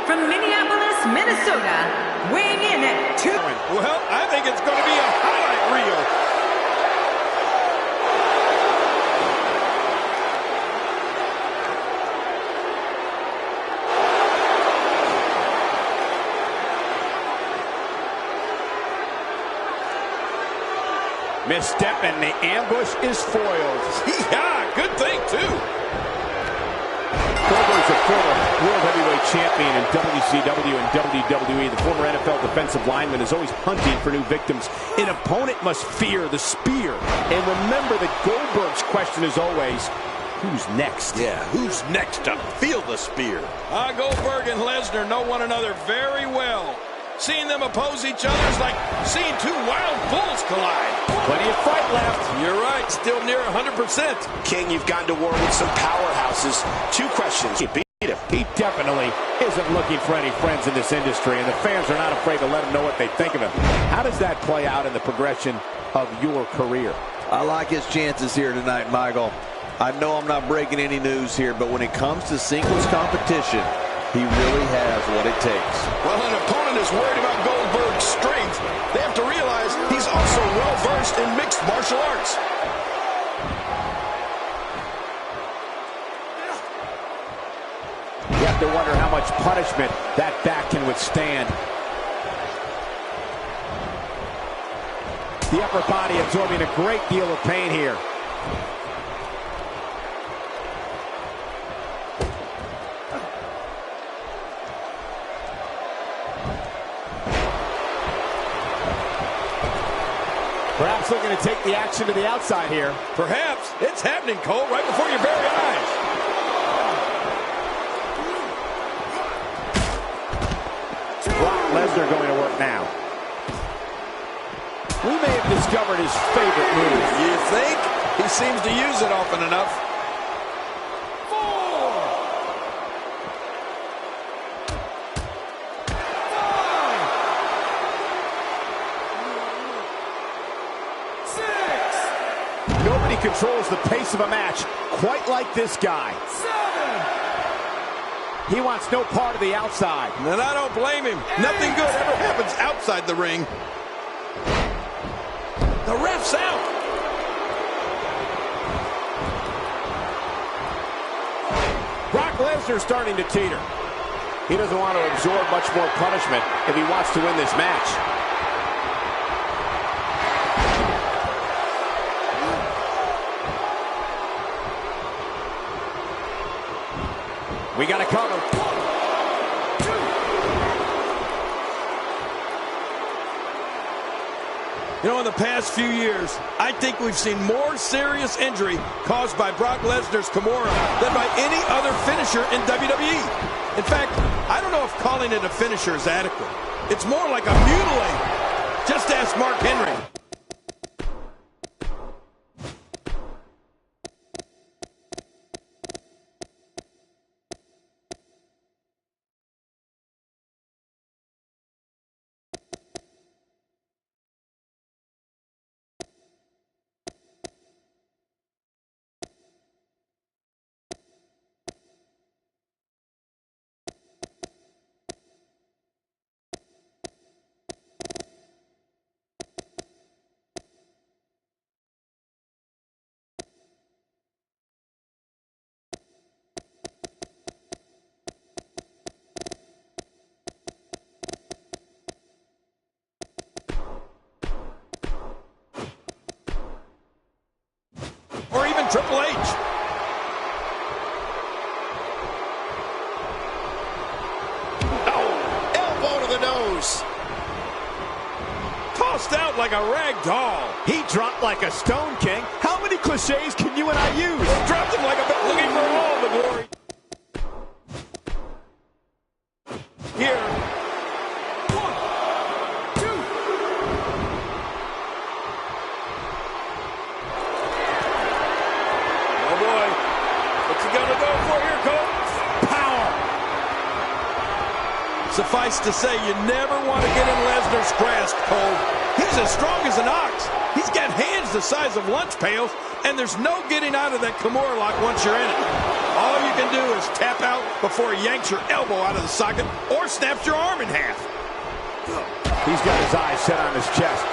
from Minneapolis, Minnesota, weighing in at 2. Well, I think it's going to be a highlight reel. Misstep and the ambush is foiled. Yeah, good thing, too. Goldberg's a former World Heavyweight Champion in WCW and WWE. The former NFL defensive lineman is always hunting for new victims. An opponent must fear the spear. And remember that Goldberg's question is always, who's next? Yeah, who's next to feel the spear? Goldberg and Lesnar know one another very well. Seeing them oppose each other is like seeing two wild bulls collide. Plenty of fight left. You're right, still near 100%. King, you've gone to war with some powerhouses. Two questions. You beat him. He definitely isn't looking for any friends in this industry, and the fans are not afraid to let him know what they think of him. How does that play out in the progression of your career? I like his chances here tonight, Michael. I know I'm not breaking any news here, but when it comes to singles competition, he really has what it takes. Well, an opponent is worried about Goldberg's strength. They have to realize he's also well-versed in mixed martial arts. You have to wonder how much punishment that back can withstand. The upper body absorbing a great deal of pain here. Perhaps looking to take the action to the outside here. Perhaps. It's happening, Cole, right before your very eyes. Brock Lesnar going to work now. We may have discovered his favorite move. You think? He seems to use it often enough. Nobody controls the pace of a match quite like this guy. 7. He wants no part of the outside. And I don't blame him. 8. Nothing good ever happens outside the ring. The ref's out. Brock Lesnar starting to teeter. He doesn't want to absorb much more punishment if he wants to win this match. We got to cover. 1, 2. You know, in the past few years, I think we've seen more serious injury caused by Brock Lesnar's Kimura than by any other finisher in WWE. In fact, I don't know if calling it a finisher is adequate. It's more like a mutilate. Just ask Mark Henry. Or even Triple H. Oh, elbow to the nose. Tossed out like a rag doll. He dropped like a stone, King. How many cliches can you and I use? Dropped him like a looking for all the glory. Here. 1, 2. Oh boy. What's he gonna go for here, Cole? Power. Suffice to say, you never want to get in Lesnar's grasp, Cole. He's as strong as an ox. He's got hands the size of lunch pails, and there's no getting out of that Kimura lock once you're in it. All you can do is tap out before he yanks your elbow out of the socket or snaps your arm in half. He's got his eyes set on his chest.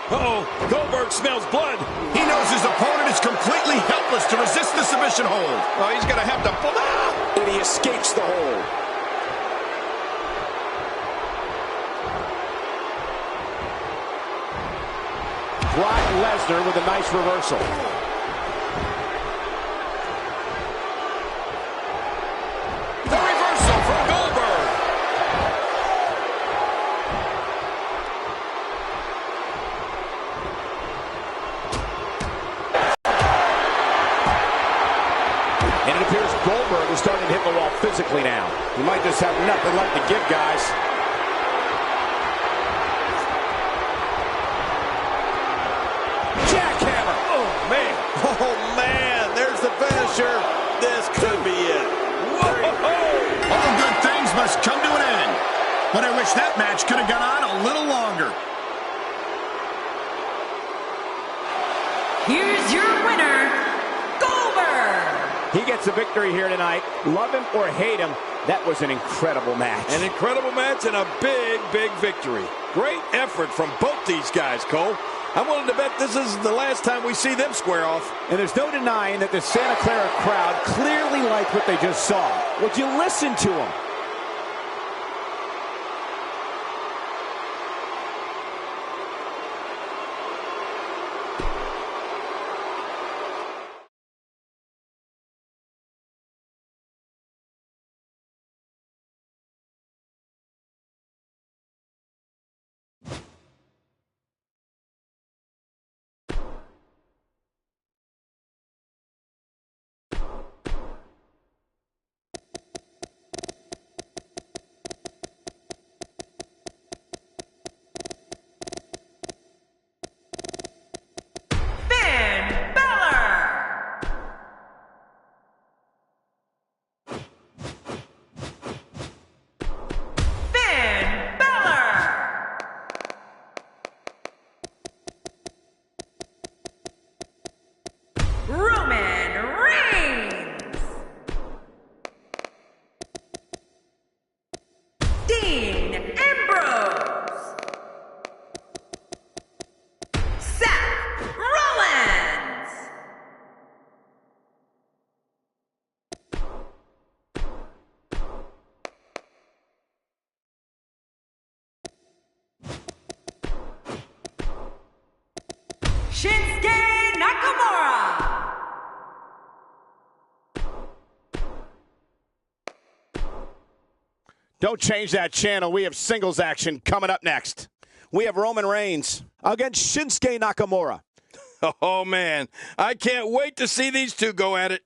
Uh-oh, Goldberg smells blood. He knows his opponent is completely helpless to resist the submission hold. Oh, he's going to have to... And he escapes the hold. Brock Lesnar with a nice reversal. The reversal from Goldberg. And it appears Goldberg is starting to hit the wall physically now. He might just have nothing left to give, guys. Jackhammer. Oh, man, there's the finisher. This could be it. Whoa! All good things must come to an end. But I wish that match could have gone on a little longer. Here's your winner, Goldberg. He gets a victory here tonight. Love him or hate him, that was an incredible match. An incredible match and a big, big victory. Great effort from both these guys, Cole. I'm willing to bet this is the last time we see them square off. And there's no denying that the Santa Clara crowd clearly liked what they just saw. Would you listen to them? Shinsuke Nakamura. Don't change that channel. We have singles action coming up next. We have Roman Reigns against Shinsuke Nakamura. Oh, man. I can't wait to see these two go at it.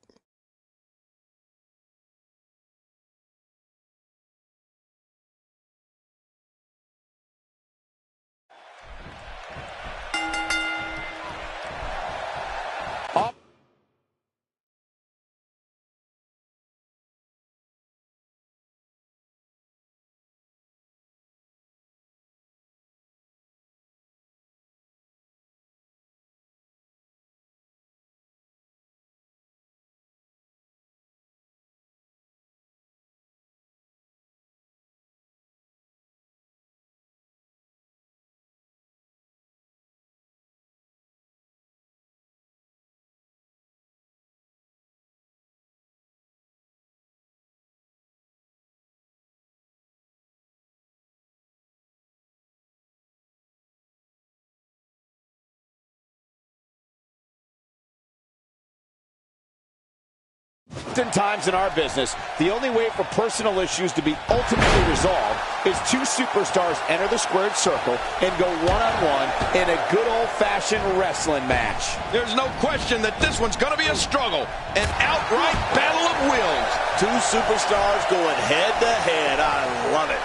Oftentimes in our business, the only way for personal issues to be ultimately resolved is two superstars enter the squared circle and go one-on-one in a good old-fashioned wrestling match. There's no question that this one's going to be a struggle, an outright battle of wills. Two superstars going head-to-head. I love it.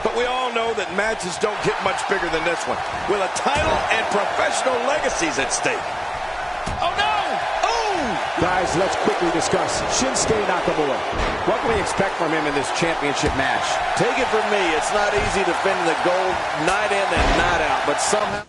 But we all know that matches don't get much bigger than this one, with a title and professional legacies at stake. Oh, no! Oh! Guys, let's quickly discuss Shinsuke Nakamura. What can we expect from him in this championship match? Take it from me, it's not easy defending the gold night in and night out, but somehow...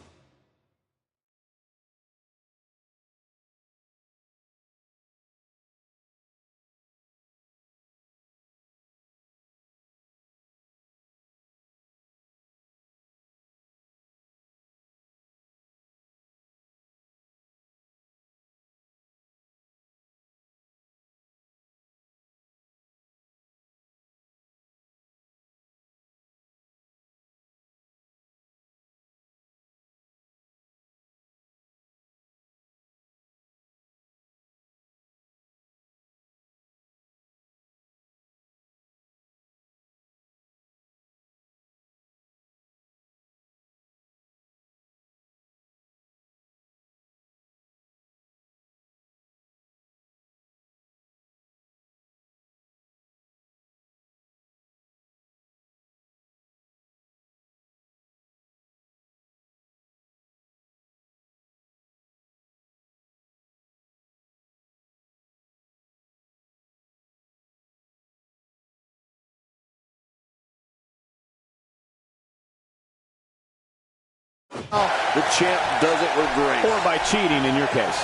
The champ does it with grace. Or by cheating in your case.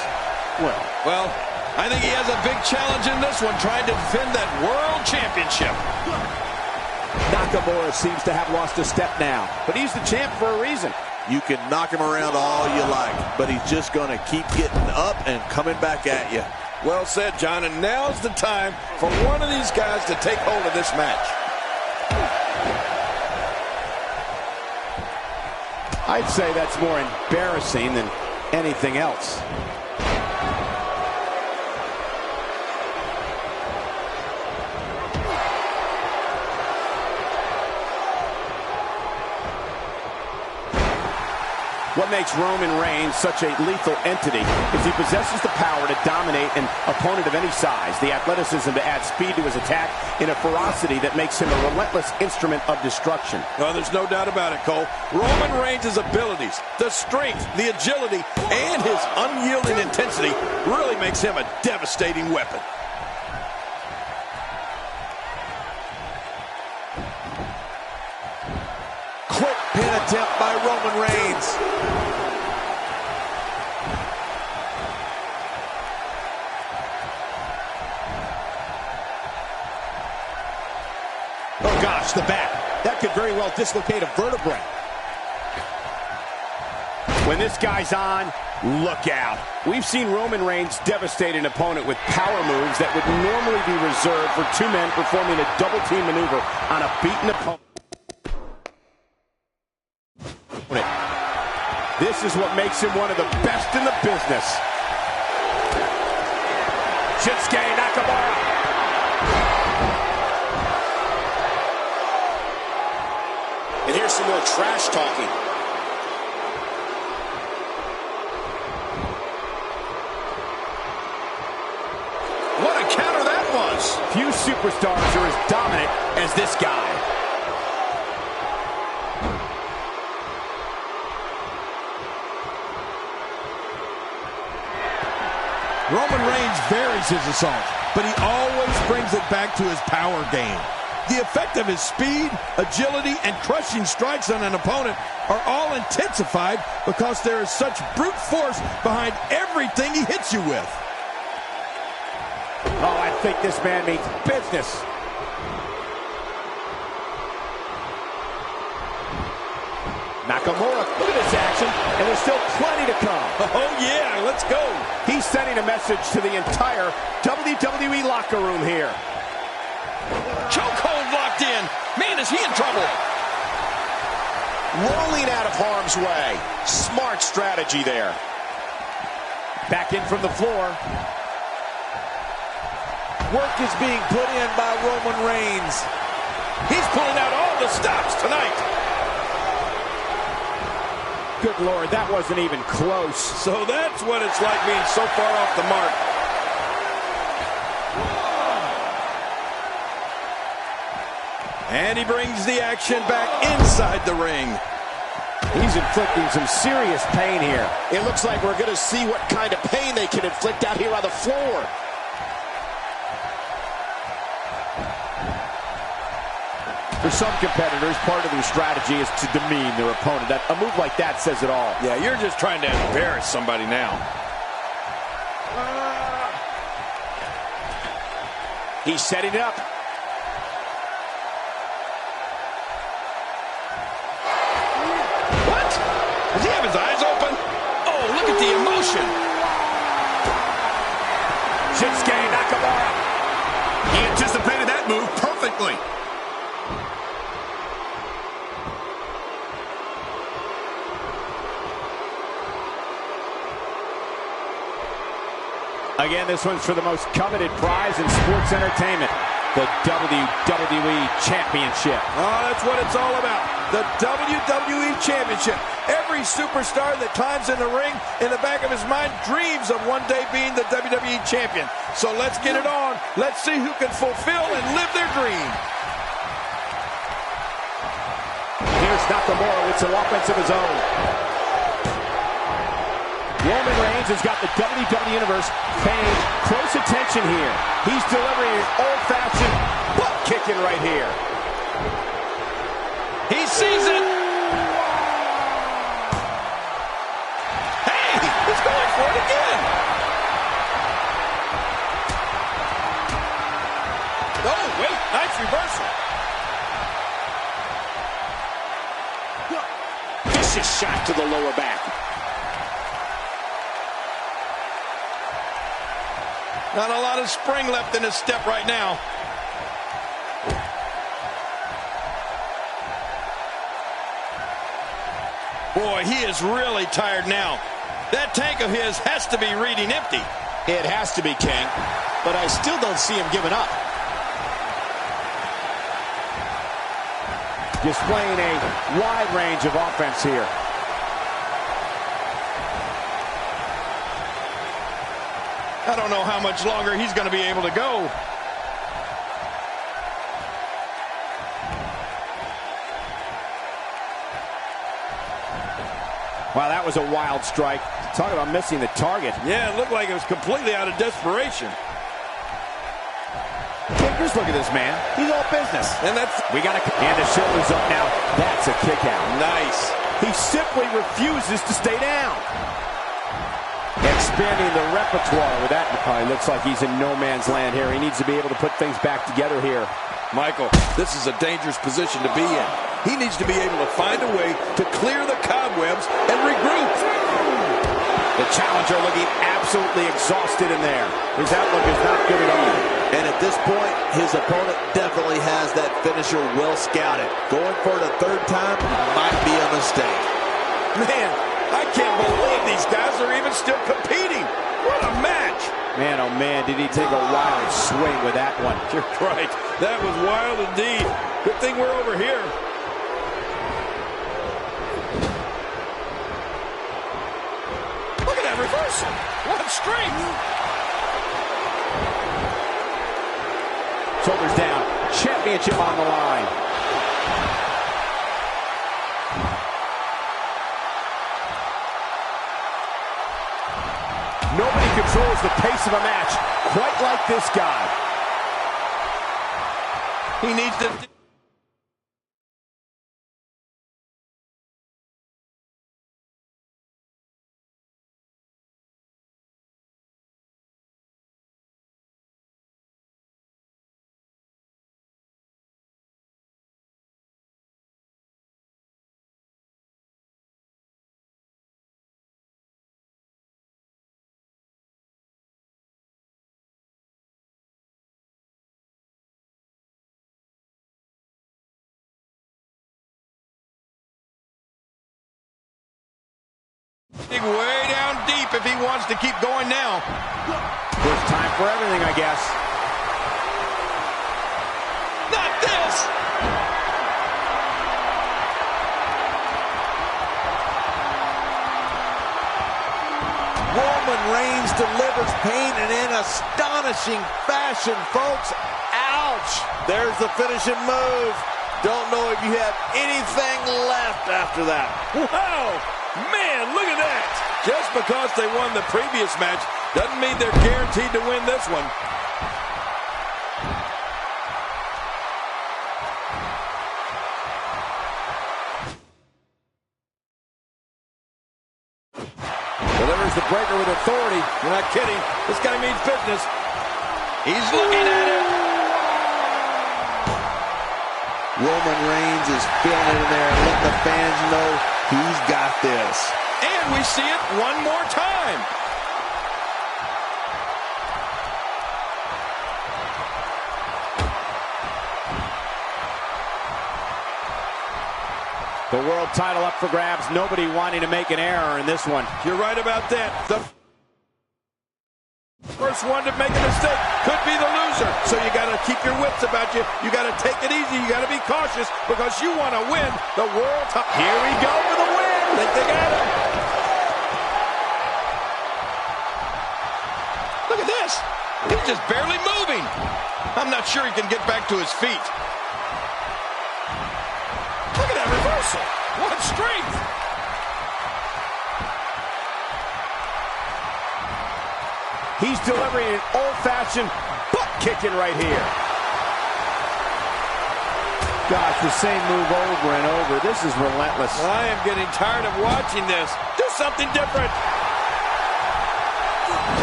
Well, I think he has a big challenge in this one, trying to defend that world championship. Nakamura seems to have lost a step now, but he's the champ for a reason. You can knock him around all you like, but he's just going to keep getting up and coming back at you. Well said, John, and now's the time for one of these guys to take hold of this match. I'd say that's more embarrassing than anything else. What makes Roman Reigns such a lethal entity is he possesses the power to dominate an opponent of any size, the athleticism to add speed to his attack, and a ferocity that makes him a relentless instrument of destruction. Well, there's no doubt about it, Cole. Roman Reigns' abilities, the strength, the agility, and his unyielding intensity really makes him a devastating weapon. Quick pin attempt by Roman Reigns. Oh gosh, the back. That could very well dislocate a vertebrae. When this guy's on, look out. We've seen Roman Reigns devastate an opponent with power moves that would normally be reserved for two men performing a double team maneuver on a beaten opponent. This is what makes him one of the best in the business. Shinsuke Nakamura. And here's some more trash talking. What a counter that was. Few superstars are as dominant as this guy. Roman Reigns varies his assault, but he always brings it back to his power game. The effect of his speed, agility, and crushing strikes on an opponent are all intensified because there is such brute force behind everything he hits you with. Oh, I think this man means business. Nakamura, look at this action, and there's still plenty to come. Oh, yeah, let's go. He's sending a message to the entire WWE locker room here. Chokehold locked in. Man, is he in trouble. Rolling out of harm's way. Smart strategy there. Back in from the floor. Work is being put in by Roman Reigns. He's pulling out all the stops tonight. Good Lord, that wasn't even close. So that's what it's like being so far off the mark. And he brings the action back inside the ring. He's inflicting some serious pain here. It looks like we're going to see what kind of pain they can inflict out here on the floor. For some competitors, part of their strategy is to demean their opponent. A move like that says it all. Yeah, you're just trying to embarrass somebody now. He's setting up. What? Does he have his eyes open? Oh, look at the emotion. Shinsuke Nakamura. He anticipated that move perfectly. Again, this one's for the most coveted prize in sports entertainment, the WWE Championship. Oh, that's what it's all about, the WWE Championship. Every superstar that climbs in the ring, in the back of his mind, dreams of one day being the WWE Champion. So let's get it on. Let's see who can fulfill and live their dream. Here's Nakamura with some offense of his own. Roman Reigns has got the WWE Universe paying close attention here. He's delivering an old-fashioned butt kicking right here. He sees it. Hey, he's going for it again. Oh, wait, nice reversal. Vicious shot to the lower back. Not a lot of spring left in his step right now. Boy, he is really tired now. That tank of his has to be reading empty. It has to be, King, but I still don't see him giving up. Displaying a wide range of offense here. I don't know how much longer he's going to be able to go. Wow, that was a wild strike. Talk about missing the target. Yeah, it looked like it was completely out of desperation. Just look at this man. He's all business. And that's... We got to... And the shoulders up now. That's a kick out. Nice. He simply refuses to stay down. Expanding the repertoire with that. It looks like he's in no man's land here. He needs to be able to put things back together here. Michael, this is a dangerous position to be in. He needs to be able to find a way to clear the cobwebs and regroup. The challenger looking absolutely exhausted in there. His outlook is not good at all. And at this point, his opponent definitely has that finisher well scouted. Going for it a third time might be a mistake. Man, I can't believe these guys are even still competing. What a match. Man, oh man, did he take a wild swing with that one. You're right. That was wild indeed. Good thing we're over here. Look at that reversal. What strength. Shoulders down. Championship on the line. Nobody controls the pace of a match quite like this guy. He needs to... way down deep if he wants to keep going now. There's time for everything, I guess. Not this! Roman Reigns delivers pain and in astonishing fashion, folks. Ouch! There's the finishing move. Don't know if you have anything left after that. Wow! Man, look at that! Just because they won the previous match doesn't mean they're guaranteed to win this one. Delivers the breaker with authority. You're not kidding. This guy means business. He's looking at it. Roman Reigns is feeling it in there and letting the fans know he's got this. And we see it one more time. The world title up for grabs. Nobody wanting to make an error in this one. You're right about that. The first one to make a mistake could be the loser. So you got to keep your wits about you. You got to take it easy. You got to be cautious because you want to win the world title. Here we go for the win. Think they got him. Look at this. He's just barely moving. I'm not sure he can get back to his feet. Look at that reversal. What strength. He's delivering an old-fashioned butt kicking right here. Gosh, the same move over and over. This is relentless. I am getting tired of watching this. Do something different.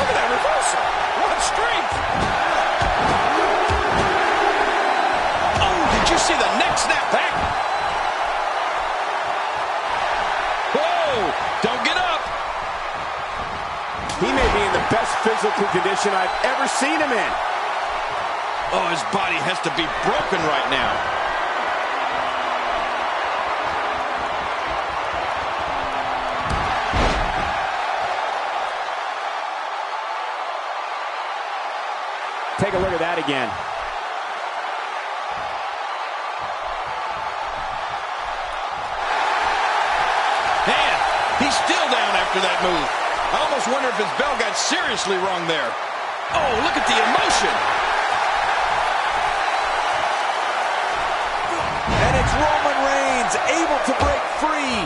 Look at that reversal. What strength. Oh, did you see the neck snap back? Whoa, don't get up. He may be in the best physical condition I've ever seen him in. Oh, his body has to be broken right now. Take a look at that again. Man, he's still down after that move. I almost wonder if his bell got seriously wrong there. Oh, look at the emotion. And it's Roman Reigns able to break free.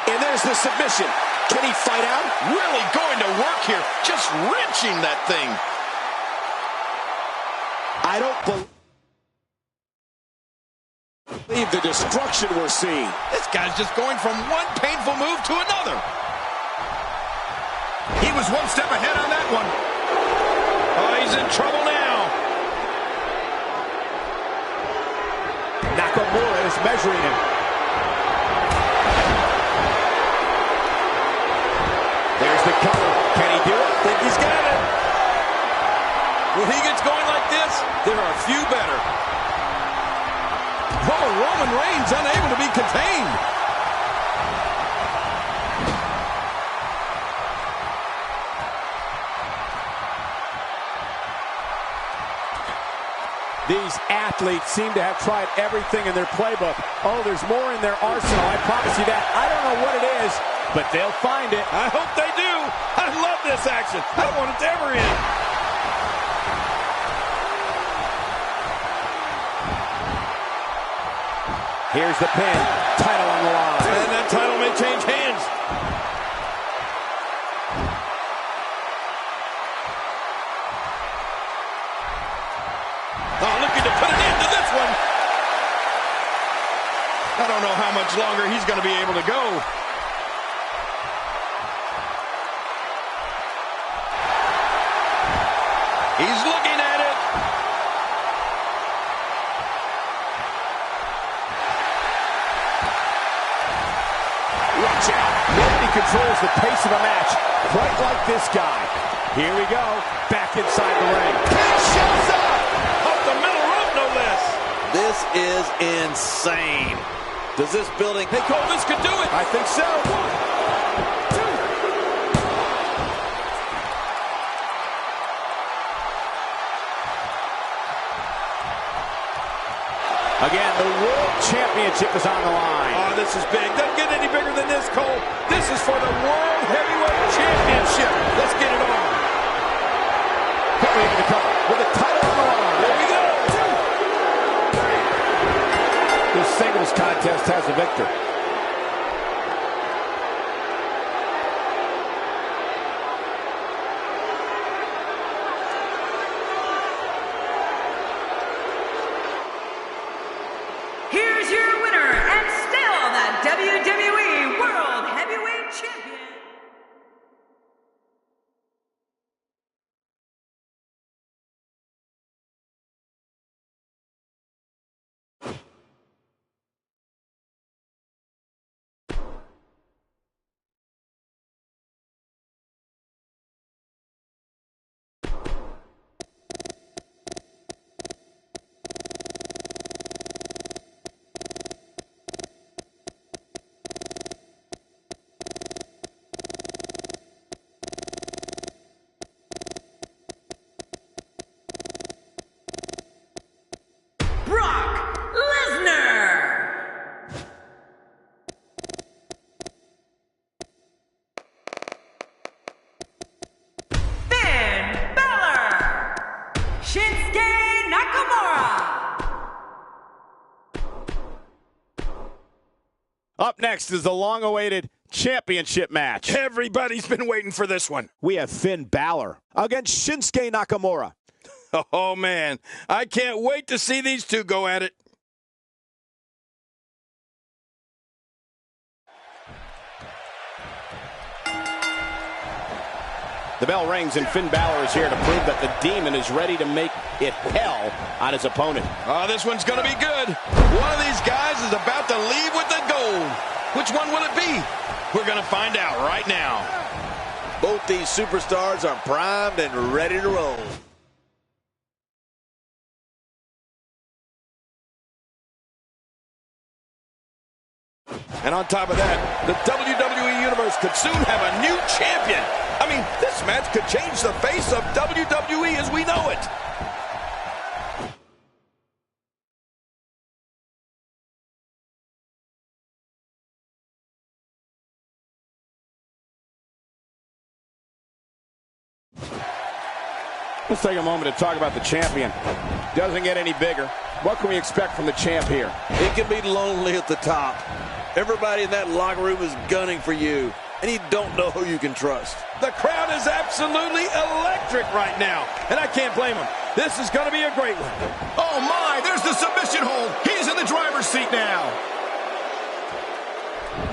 And there's the submission. Can he fight out? Really going to work here. Just wrenching that thing. I don't believe the destruction we're seeing. This guy's just going from one painful move to another. He was one step ahead on that one. Oh, he's in trouble now. Nakamura is measuring him. There's the cover. Can he do it? Think he's got it. When he gets going like this, there are a few better. Oh, Roman Reigns unable to be contained. These athletes seem to have tried everything in their playbook. Oh, there's more in their arsenal. I promise you that. I don't know what it is, but they'll find it. I hope they do. I love this action. I want it to ever end. Here's the pin. Title on the line. And that title may change hands. Oh, looking to put an end to this one. I don't know how much longer he's going to be able to go. He's looking at it. Watch out. Nobody controls the pace of a match quite like this guy. Here we go. Back inside the ring. Shows up. Off the middle rope, no less. This is insane. Does this building... Hey, Cole, this could do it. I think so. 1, 2. Again, the World Championship is on the line. Oh, this is big. Doesn't get any bigger than this, Cole. This is for the World Heavyweight Championship. Let's get it on. Coming into the cover with the title on the line. There we go. contest has the victor. Here's your winner and still the WWE World Heavyweight Champion. Up next is the long-awaited championship match. Everybody's been waiting for this one. We have Finn Balor against Shinsuke Nakamura. Oh, man. I can't wait to see these two go at it. The bell rings, and Finn Balor is here to prove that the Demon is ready to make it hell on his opponent. Oh, this one's going to be good. One of these guys is about to leave with the gold. Which one will it be? We're going to find out right now. Both these superstars are primed and ready to roll. And on top of that, the WWE Universe could soon have a new champion. I mean, this match could change the face of WWE as we know it. Let's take a moment to talk about the champion. Doesn't get any bigger. What can we expect from the champ here? It can be lonely at the top. Everybody in that locker room is gunning for you, and you don't know who you can trust. The crowd is absolutely electric right now, and I can't blame them. This is going to be a great one. Oh, my, there's the submission hold. He's in the driver's seat now.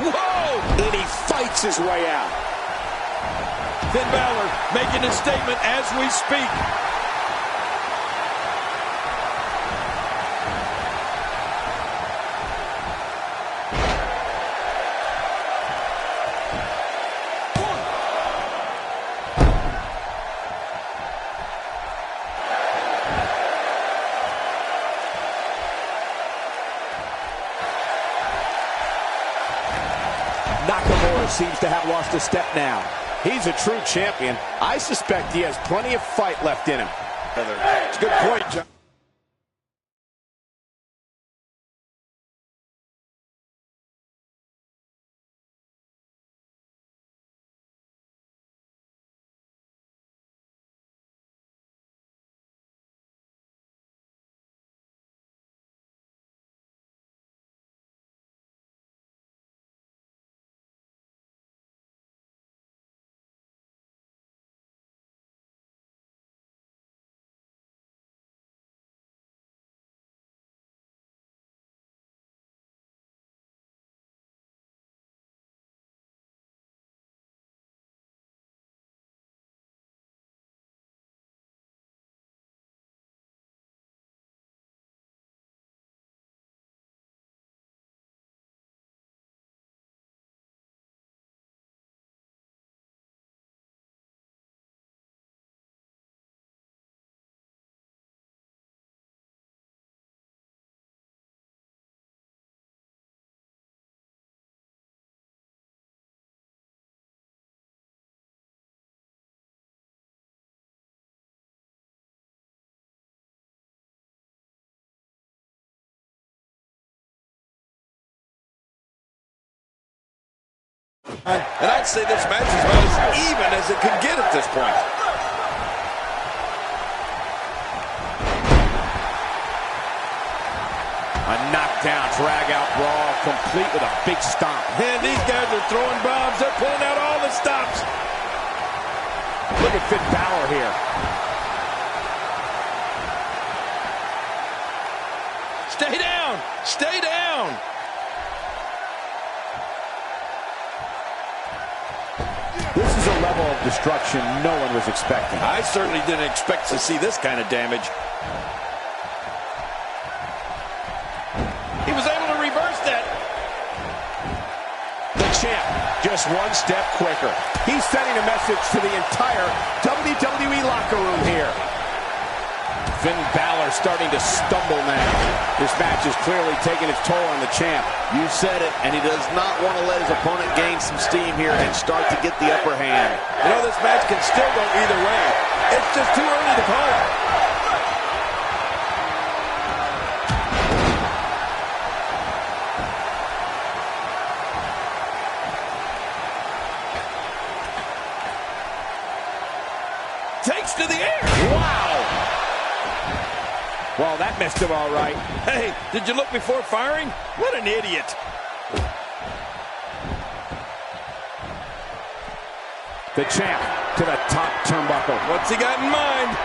Whoa! And he fights his way out. Finn Balor making his statement as we speak. Nakamura seems to have lost a step now. He's a true champion. I suspect he has plenty of fight left in him. It's a good point, John. And I'd say this match is about as even as it could get at this point. A knockdown, drag-out brawl, complete with a big stomp. Man, these guys are throwing bombs. They're pulling out all the stops. Look at Finn Balor here. Stay down! Stay down! This is a level of destruction no one was expecting. I certainly didn't expect to see this kind of damage. He was able to reverse that. The champ, just one step quicker. He's sending a message to the entire WWE locker room here. Finn Balor starting to stumble now. This match is clearly taking its toll on the champ. You said it, and he does not want to let his opponent gain some steam here and start to get the upper hand. You know, this match can still go either way. It's just too early to call it. Takes to the air. Wow! Well, that missed him all right. Hey, did you look before firing? What an idiot. The champ to the top turnbuckle. What's he got in mind?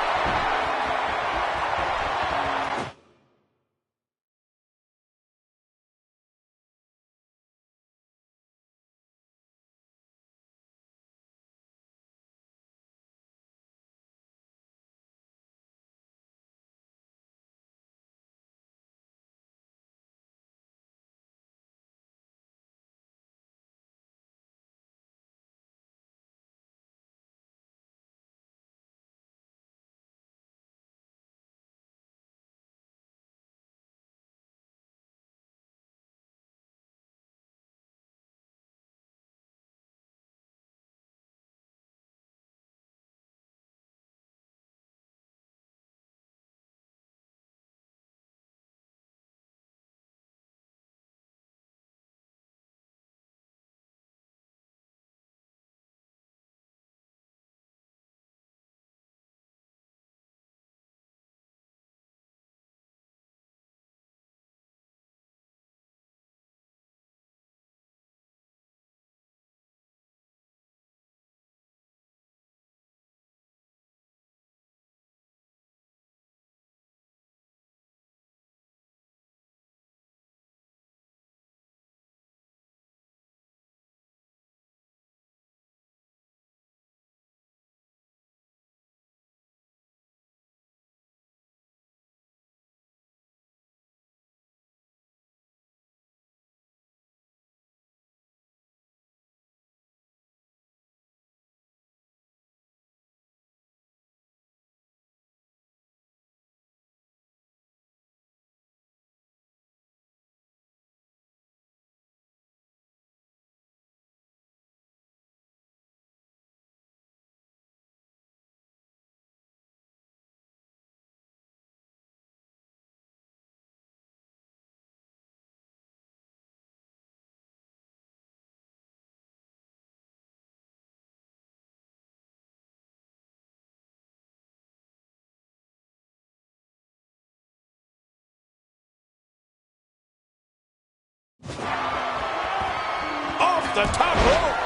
Off the top rope.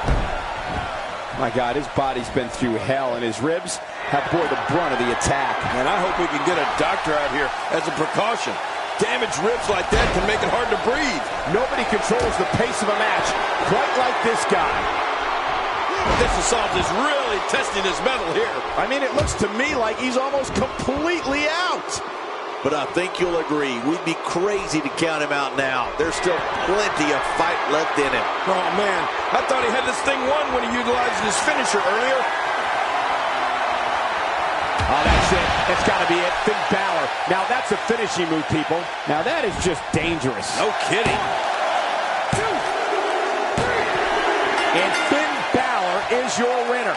My God, his body's been through hell, and his ribs have bore the brunt of the attack. And I hope we can get a doctor out here as a precaution. Damaged ribs like that can make it hard to breathe. Nobody controls the pace of a match quite like this guy. This assault is really testing his mettle here. I mean, it looks to me like he's almost completely out. But I think you'll agree, we'd be crazy to count him out now. There's still plenty of fight left in him. Oh, man. I thought he had this thing won when he utilized his finisher earlier. Oh, that's it. That's got to be it. Finn Balor. Now, that's a finishing move, people. Now, that is just dangerous. No kidding. 2, 3. And Finn Balor is your winner.